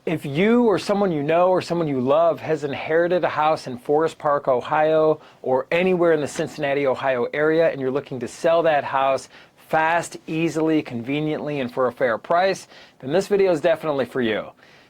If you or someone you know or someone you love has inherited a house in Forest Park, Ohio, or anywhere in the Cincinnati, Ohio area, and you're looking to sell that house fast, easily, conveniently, and for a fair price, then this video is definitely for you.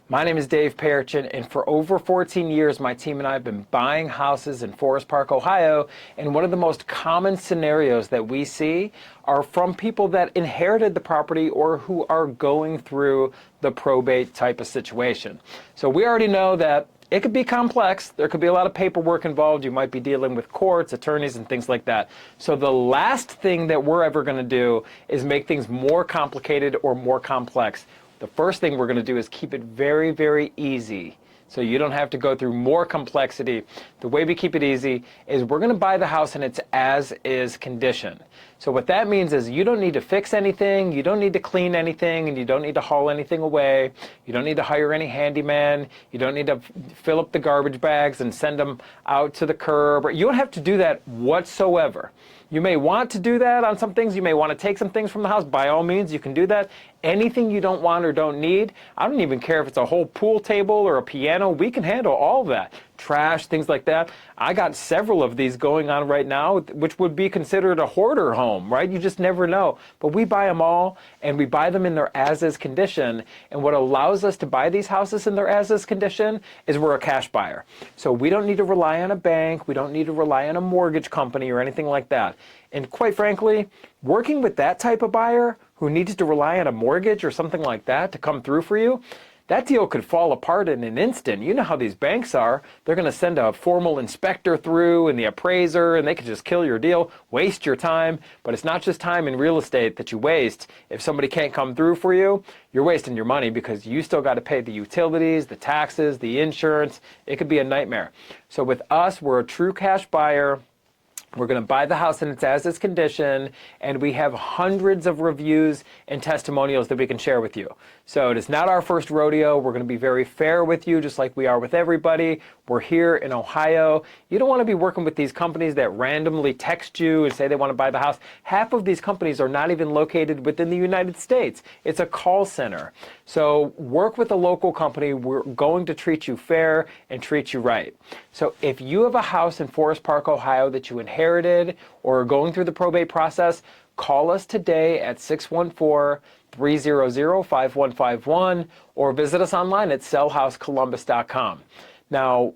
My name is Dave Perichin, and for over 14 years, my team and I have been buying houses in Forest Park, Ohio, and one of the most common scenarios that we see are from people that inherited the property or who are going through the probate type of situation. So we already know that it could be complex. There could be a lot of paperwork involved. You might be dealing with courts, attorneys, and things like that. So the last thing that we're ever going to do is make things more complicated or more complex. The first thing we're going to do is keep it very, very easy so you don't have to go through more complexity. The way we keep it easy is we're going to buy the house in its as-is condition. So what that means is you don't need to fix anything, you don't need to clean anything, and you don't need to haul anything away. You don't need to hire any handyman. You don't need to fill up the garbage bags and send them out to the curb. You don't have to do that whatsoever. You may want to do that on some things. You may want to take some things from the house. By all means, you can do that. Anything you don't want or don't need, I don't even care if it's a whole pool table or a piano. We can handle all of that. Trash, things like that. I got several of these going on right now, which would be considered a hoarder home, right? You just never know. But we buy them all, and we buy them in their as-is condition. And what allows us to buy these houses in their as-is condition is we're a cash buyer. So we don't need to rely on a bank. We don't need to rely on a mortgage company or anything like that. And quite frankly, working with that type of buyer who needs to rely on a mortgage or something like that to come through for you, that deal could fall apart in an instant. You know how these banks are. They're going to send a formal inspector through and the appraiser, and they could just kill your deal, waste your time. But it's not just time in real estate that you waste. If somebody can't come through for you, you're wasting your money because you still got to pay the utilities, the taxes, the insurance. It could be a nightmare. So with us, we're a true cash buyer. We're going to buy the house in its as-is condition, and we have hundreds of reviews and testimonials that we can share with you. So it is not our first rodeo. We're going to be very fair with you, just like we are with everybody. We're here in Ohio. You don't want to be working with these companies that randomly text you and say they want to buy the house. Half of these companies are not even located within the United States. It's a call center. So work with a local company. We're going to treat you fair and treat you right. So if you have a house in Forest Park, Ohio that you inherited or are going through the probate process, call us today at 614-300-5151 or visit us online at sellhousecolumbus.com. Now,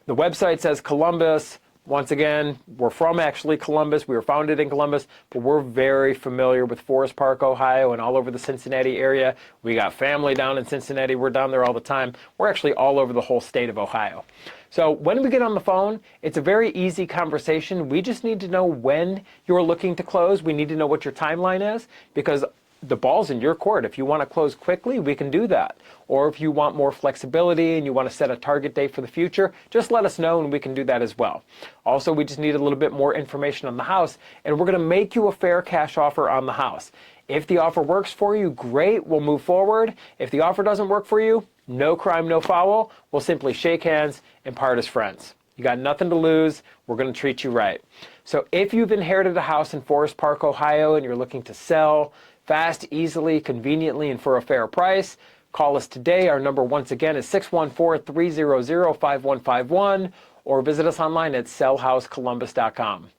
the website says Columbus. Once again, we're from actually Columbus. We were founded in Columbus, but we're very familiar with Forest Park, Ohio, and all over the Cincinnati area. We got family down in Cincinnati. We're down there all the time. We're actually all over the whole state of Ohio. So when we get on the phone, it's a very easy conversation. We just need to know when you're looking to close. We need to know what your timeline is because the ball's in your court. If you want to close quickly, we can do that. Or if you want more flexibility and you want to set a target date for the future, just let us know and we can do that as well. Also, we just need a little bit more information on the house, and we're going to make you a fair cash offer on the house. If the offer works for you, great, we'll move forward. If the offer doesn't work for you, no crime, no foul. We'll simply shake hands and part as friends. You got nothing to lose. We're going to treat you right. So if you've inherited a house in Forest Park, Ohio, and you're looking to sell fast, easily, conveniently, and for a fair price, call us today. Our number, once again, is 614-300-5151, or visit us online at sellhousecolumbus.com.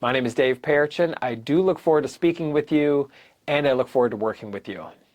My name is Dave Perichin. I do look forward to speaking with you, and I look forward to working with you.